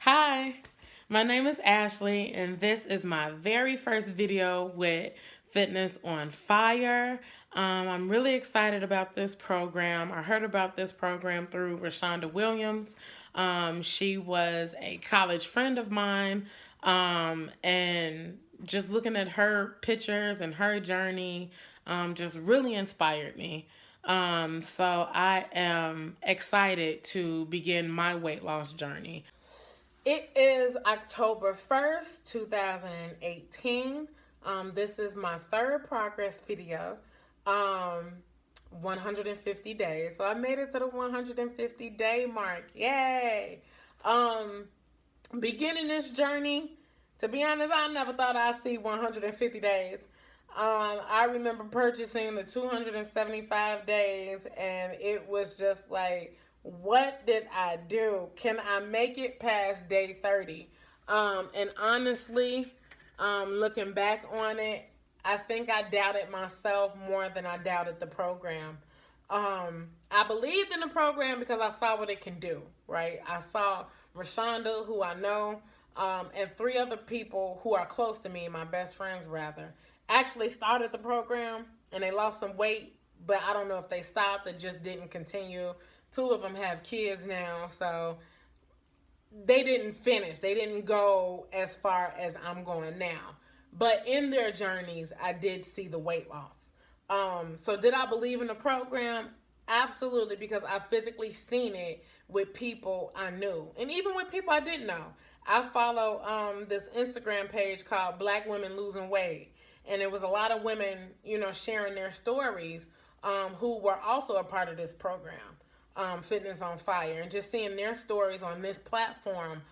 Hi, my name is Ashley, and this is my very first video with Fitness on Fire. I'm really excited about this program. I heard about this program through Rashonda Williams. She was a college friend of mine, and just looking at her pictures and her journey just really inspired me. So I am excited to begin my weight loss journey. It is October 1st, 2018. This is my third progress video. 150 days. So I made it to the 150 day mark. Yay! Beginning this journey, to be honest, I never thought I'd see 150 days. I remember purchasing the 275 days, and it was just like, what did I do? Can I make it past day 30? And honestly, looking back on it, I think I doubted myself more than I doubted the program. I believed in the program because I saw what it can do, right? I saw Rashonda, who I know, and three other people who are close to me, my best friends rather, actually started the program and they lost some weight, but I don't know if they stopped or just didn't continue. Two of them have kids now, so they didn't finish. They didn't go as far as I'm going now. But in their journeys, I did see the weight loss. So did I believe in the program? Absolutely, because I physically seen it with people I knew, and even with people I didn't know. I follow this Instagram page called Black Women Losing Weight, and it was a lot of women, sharing their stories who were also a part of this program, Fitness on Fire, and just seeing their stories on this platform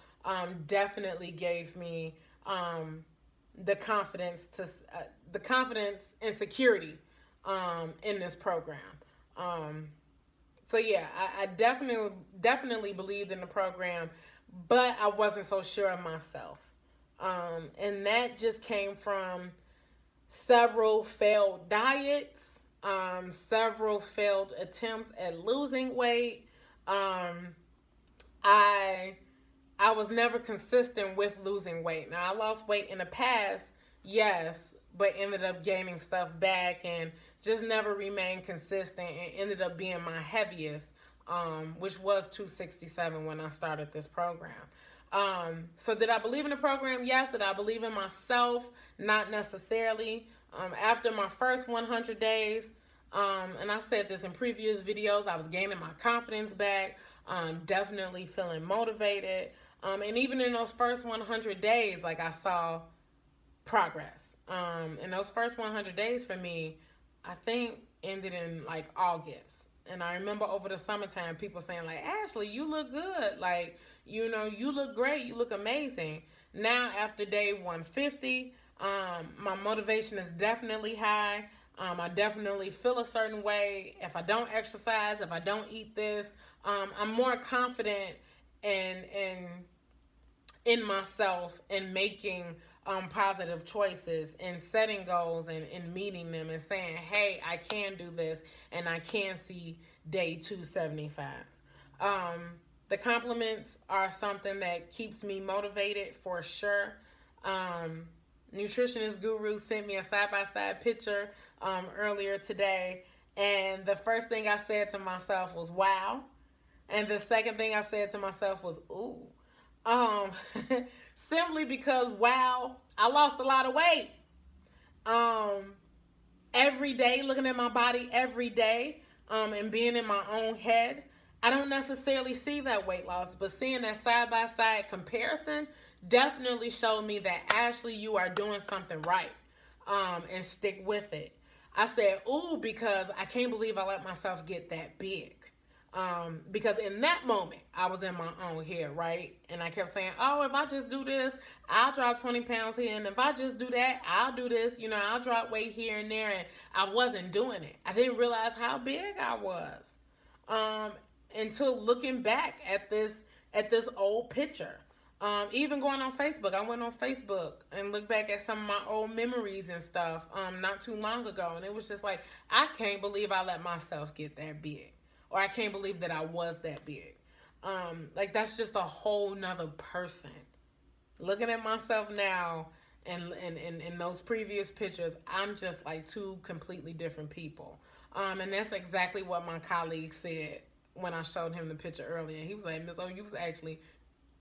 definitely gave me the confidence and security in this program. So yeah, I definitely believed in the program, but I wasn't so sure of myself. And that just came from several failed diets, several failed attempts at losing weight. I was never consistent with losing weight. Now, I lost weight in the past, yes, but ended up gaining stuff back and just never remained consistent and ended up being my heaviest, which was 267 when I started this program. So did I believe in the program? Yes. Did I believe in myself? Not necessarily. After my first 100 days, and I said this in previous videos, I was gaining my confidence back, definitely feeling motivated. And even in those first 100 days, like, I saw progress. In those first 100 days for me, I think ended in like August. And I remember over the summertime, people saying like, Ashley, you look good. Like, you look great. You look amazing. Now, after day 150, my motivation is definitely high. I definitely feel a certain way. If I don't exercise, if I don't eat this, I'm more confident in myself and making positive choices and setting goals and meeting them and saying, hey, I can do this and I can see day 275. The compliments are something that keeps me motivated for sure. Nutritionist Guru sent me a side-by-side picture earlier today, and the first thing I said to myself was, wow. And the second thing I said to myself was, ooh. Simply because, wow, I lost a lot of weight. Every day, looking at my body every day, and being in my own head, I don't necessarily see that weight loss, but seeing that side-by-side comparison definitely showed me that, Ashley, you are doing something right, and stick with it. I said, ooh, because I can't believe I let myself get that big. Because in that moment, I was in my own head, right? And I kept saying, oh, if I just do this, I'll drop 20 pounds here. And if I just do that, I'll do this. I'll drop weight here and there. And I wasn't doing it. I didn't realize how big I was until looking back at this old picture. Even going on Facebook, I went on Facebook and looked back at some of my old memories and stuff not too long ago. And it was just like, I can't believe I let myself get that big. Or I can't believe that I was that big. Like that's just a whole nother person. Looking at myself now and in those previous pictures, I'm just like two completely different people. And that's exactly what my colleague said when I showed him the picture earlier. He was like, Miss O, you was actually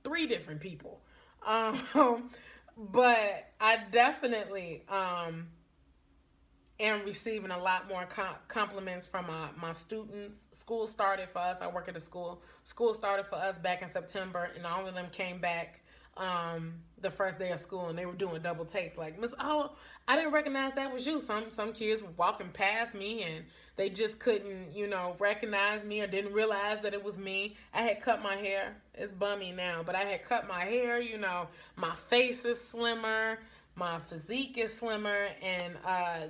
three different people. But I definitely am receiving a lot more compliments from my students. School started for us. I work at a school. School started for us back in September, and all of them came back the first day of school, and they were doing double takes. Like, Miss, oh, I didn't recognize that was you. Some kids were walking past me, and they just couldn't, recognize me or didn't realize that it was me. I had cut my hair. It's bummy now, but I had cut my hair. My face is slimmer. My physique is slimmer, and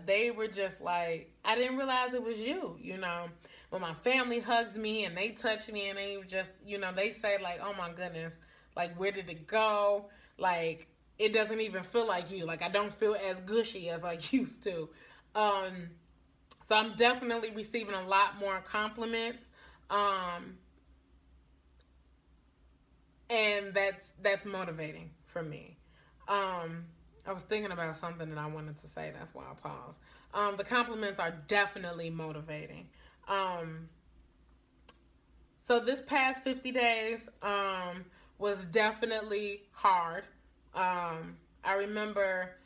they were just like, I didn't realize it was you. When my family hugs me and they touch me and they just, they say like, oh my goodness, like where did it go? Like it doesn't even feel like you. Like I don't feel as gushy as I used to. So I'm definitely receiving a lot more compliments, and that's motivating for me. I was thinking about something that I wanted to say. That's why I paused. The compliments are definitely motivating. So this past 50 days was definitely hard. I remember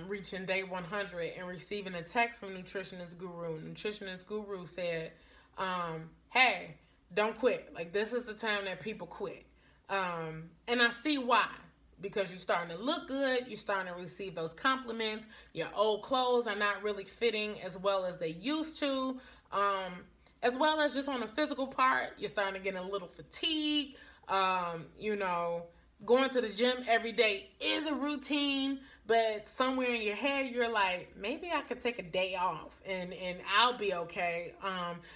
reaching day 100 and receiving a text from Nutritionist Guru. Nutritionist Guru said, hey, don't quit. Like, this is the time that people quit. And I see why. Because you're starting to look good, you're starting to receive those compliments, your old clothes are not really fitting as well as they used to, as well as just on the physical part, you're starting to get a little fatigue, going to the gym every day is a routine, but somewhere in your head, you're like, maybe I could take a day off and I'll be okay.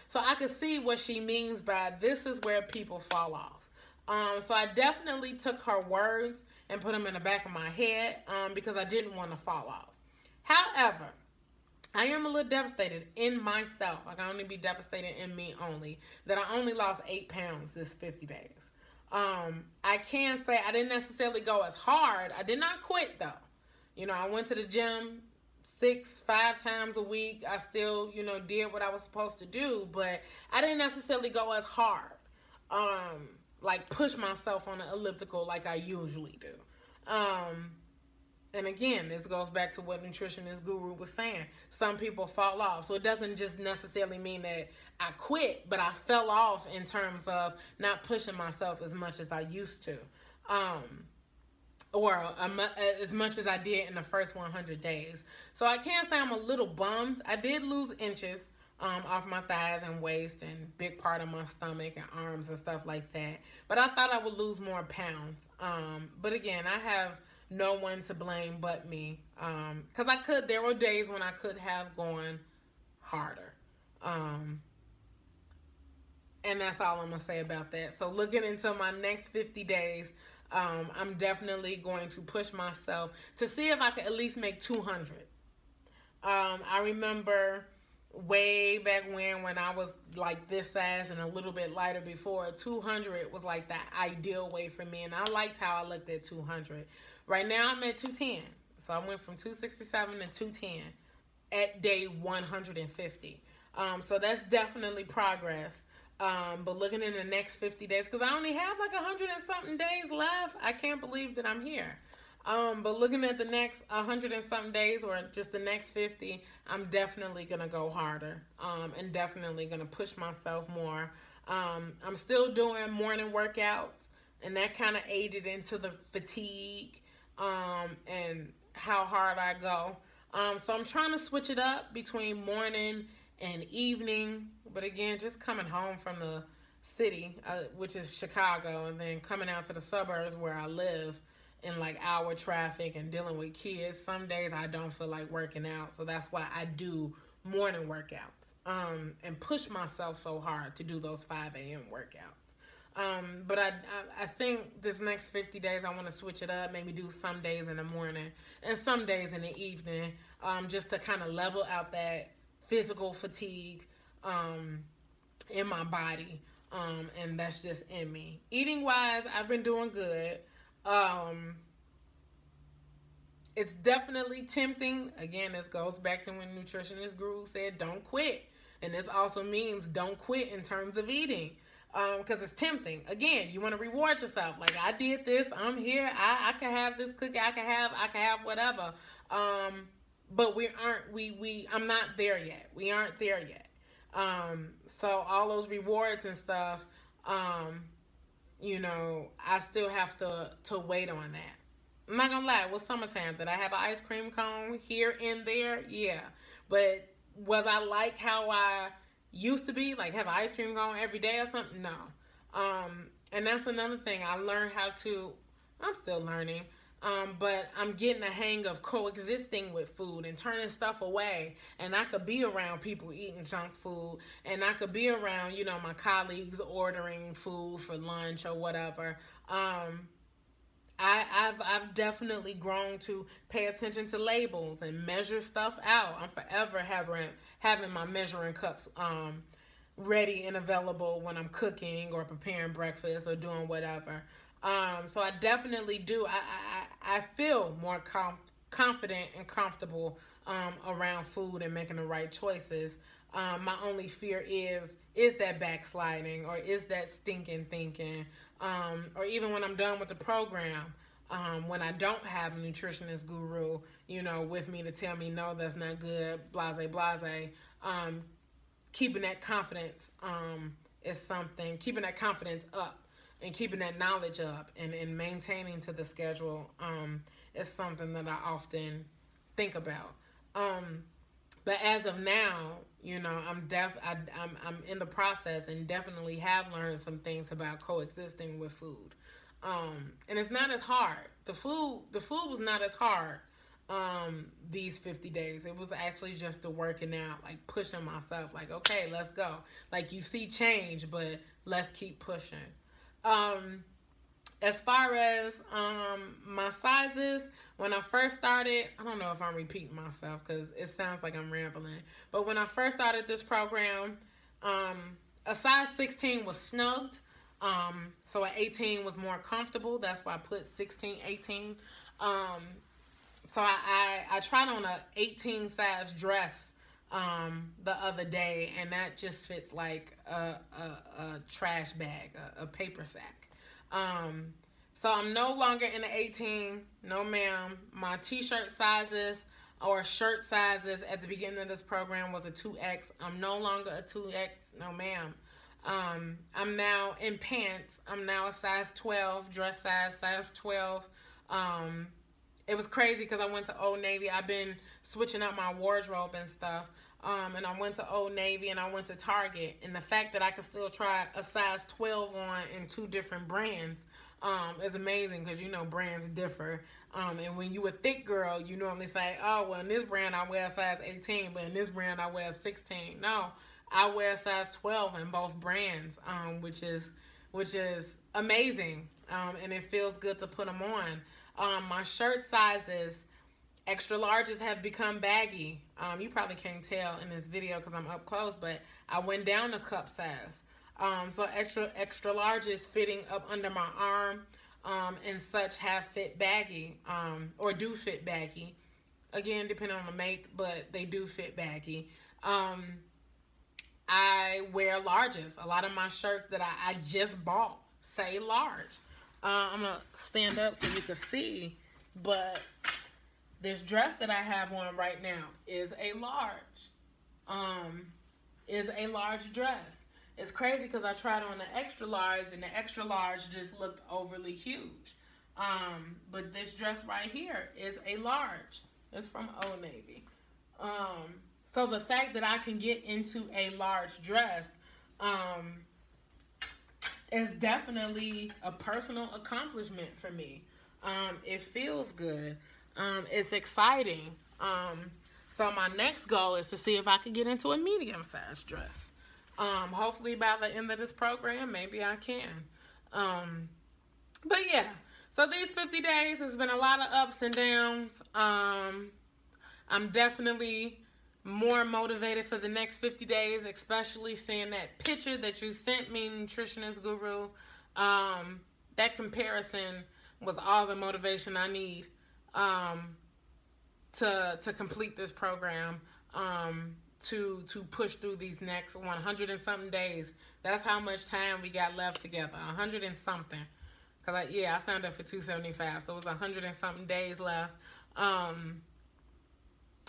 So I could see what she means by this is where people fall off. So I definitely took her words and put them in the back of my head because I didn't want to fall off. However, I am a little devastated in myself. I can only be devastated in me only. That I only lost 8 pounds this 50 days. I can say I didn't necessarily go as hard. I did not quit though. I went to the gym 5 times a week. I still, did what I was supposed to do, but I didn't necessarily go as hard. Like push myself on an elliptical like I usually do. And again, this goes back to what Nutritionist Guru was saying. Some people fall off. So it doesn't just necessarily mean that I quit, but I fell off in terms of not pushing myself as much as I used to. Or as much as I did in the first 100 days. So I can't say I'm a little bummed. I did lose inches off my thighs and waist and big part of my stomach and arms and stuff like that. But I thought I would lose more pounds. But again, I have no one to blame but me. Because there were days when I could have gone harder. And that's all I'm going to say about that. So looking into my next 50 days, I'm definitely going to push myself to see if I could at least make 200. I remember way back when I was like this size and a little bit lighter before, 200 was like the ideal weight for me, and I liked how I looked at 200. Right now I'm at 210, so I went from 267 to 210 at day 150. So that's definitely progress. But looking in the next 50 days, because I only have like 100 and something days left, I can't believe that I'm here. But looking at the next 100 and something days or just the next 50, I'm definitely going to go harder and definitely going to push myself more. I'm still doing morning workouts, and that kind of aided into the fatigue and how hard I go. So I'm trying to switch it up between morning and evening. But again, just coming home from the city, which is Chicago, and then coming out to the suburbs where I live, in like hour traffic and dealing with kids, some days I don't feel like working out. So that's why I do morning workouts and push myself so hard to do those 5 a.m. workouts. But I think this next 50 days I want to switch it up, maybe do some days in the morning and some days in the evening, just to kind of level out that physical fatigue in my body. And that's just in me. Eating wise, I've been doing good. Um, it's definitely tempting. Again, this goes back to when nutritionist guru said, "Don't quit," and this also means don't quit in terms of eating, because it's tempting. Again, you want to reward yourself. Like, I did this. I'm here. I can have this cookie. I can have whatever. But we aren't. I'm not there yet. We aren't there yet. So all those rewards and stuff. I still have to wait on that. I'm not gonna lie, with summertime, did I have an ice cream cone here and there? Yeah. But was I like how I used to be? Like, have an ice cream cone every day or something? No. And that's another thing. I learned how to, I'm still learning, but I'm getting the hang of coexisting with food and turning stuff away. And I could be around people eating junk food, and I could be around, my colleagues ordering food for lunch or whatever. I've definitely grown to pay attention to labels and measure stuff out. I'm forever having my measuring cups ready and available when I'm cooking or preparing breakfast or doing whatever. So I definitely do. I feel more confident and comfortable around food and making the right choices. My only fear is that backsliding, or is that stinking thinking, or even when I'm done with the program, when I don't have a nutritionist guru, with me to tell me, no, that's not good, blase, blase. Keeping that confidence is something, keeping that confidence up and keeping that knowledge up, and maintaining to the schedule is something that I often think about. But as of now, I'm in the process and definitely have learned some things about coexisting with food. And it's not as hard. The food was not as hard these 50 days. It was actually just the working out, like pushing myself, like, okay, let's go. Like, you see change, but let's keep pushing. As far as my sizes, when I first started, I don't know if I'm repeating myself because it sounds like I'm rambling, but when I first started this program, a size 16 was snugged, so an 18 was more comfortable. That's why I put 16, 18. So I tried on a 18 size dress the other day, and that just fits like a trash bag, a paper sack. So I'm no longer in the 18. No, ma'am. My t-shirt sizes or shirt sizes at the beginning of this program was a 2X. I'm no longer a 2X. No, ma'am. I'm now in pants. I'm now a size 12, dress size 12. It was crazy because I went to Old Navy. I've been switching up my wardrobe and stuff. And I went to Old Navy and I went to Target. And the fact that I could still try a size 12 on in 2 different brands is amazing, because brands differ. And when you a thick girl, you normally say, oh, well, in this brand I wear a size 18, but in this brand I wear a 16. No, I wear a size 12 in both brands, which is amazing. And it feels good to put them on. My shirt sizes, extra larges have become baggy. You probably can't tell in this video because I'm up close, but I went down a cup size. So extra larges fitting up under my arm and such have fit baggy, or do fit baggy. Again, depending on the make, but they do fit baggy. I wear larges. A lot of my shirts that I just bought say large. I'm going to stand up so you can see, but this dress that I have on right now is a large. Is a large dress. It's crazy because I tried on the extra large, and the extra large just looked overly huge. But this dress right here is a large. It's from Old Navy. So the fact that I can get into a large dress is definitely a personal accomplishment for me. It feels good. It's exciting. So my next goal is to see if I can get into a medium-sized dress. Hopefully by the end of this program, maybe I can. But yeah, so these 50 days has been a lot of ups and downs. I'm definitely more motivated for the next 50 days, especially seeing that picture that you sent me, Nutritionist Guru. That comparison was all the motivation I need to complete this program, to push through these next 100 and something days. That's how much time we got left together, 100 and something. Cause I signed up for 275, so it was 100 and something days left.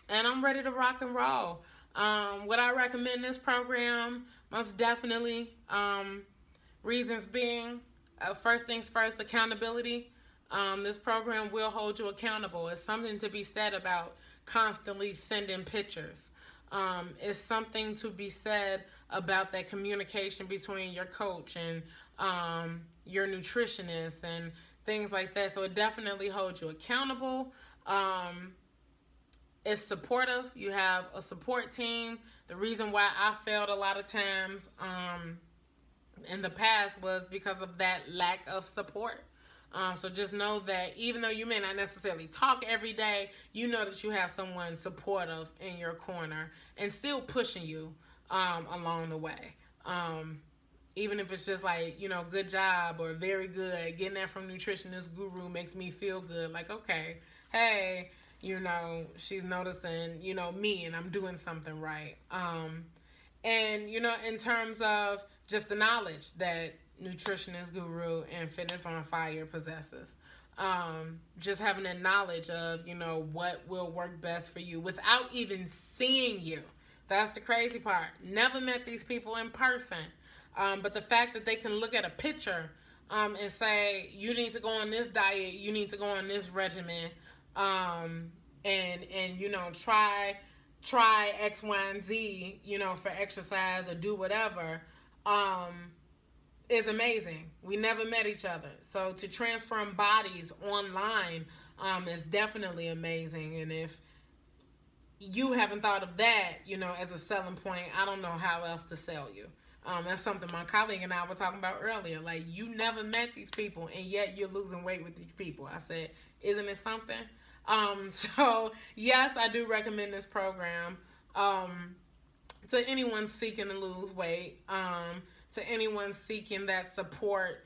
And I'm ready to rock and roll. Would I recommend this program? Most definitely. Reasons being, first things first, accountability. This program will hold you accountable. It's something to be said about constantly sending pictures. It's something to be said about that communication between your coach and your nutritionist and things like that. So it definitely holds you accountable. It's supportive. You have a support team. The reason why I failed a lot of times in the past was because of that lack of support. So just know that even though you may not necessarily talk every day, you know that you have someone supportive in your corner and still pushing you along the way. Even if it's just like, good job or very good. Getting that from Nutritionist Guru makes me feel good. Like, okay, hey, she's noticing, me and I'm doing something right. And, in terms of just the knowledge that Nutritionist Guru and Fitness on Fire possesses. Just having a knowledge of, what will work best for you without even seeing you. That's the crazy part. Never met these people in person. But the fact that they can look at a picture and say, you need to go on this diet, you need to go on this regimen, and try X, Y, and Z, for exercise or do whatever, is amazing. We never met each other. So to transform bodies online is definitely amazing. And if you haven't thought of that, as a selling point, I don't know how else to sell you. That's something my colleague and I were talking about earlier. Like, you never met these people, and yet you're losing weight with these people. I said, isn't it something? So, yes, I do recommend this program to anyone seeking to lose weight, to anyone seeking that support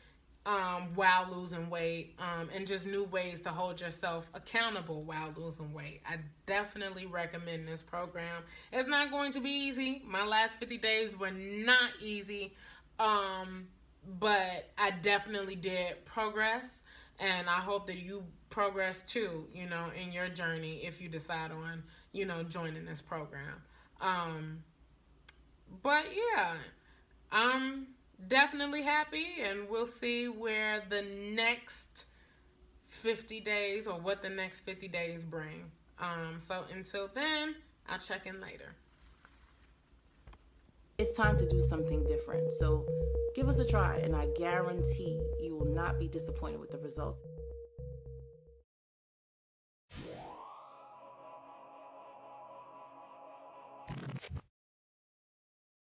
while losing weight, and just new ways to hold yourself accountable while losing weight. I definitely recommend this program. It's not going to be easy. My last 50 days were not easy, but I definitely did progress, and I hope that you progress too, in your journey if you decide on, joining this program. But yeah, I'm definitely happy, and we'll see where the next 50 days or what the next 50 days bring. So until then, I'll check in later. It's time to do something different. So give us a try, and I guarantee you will not be disappointed with the results.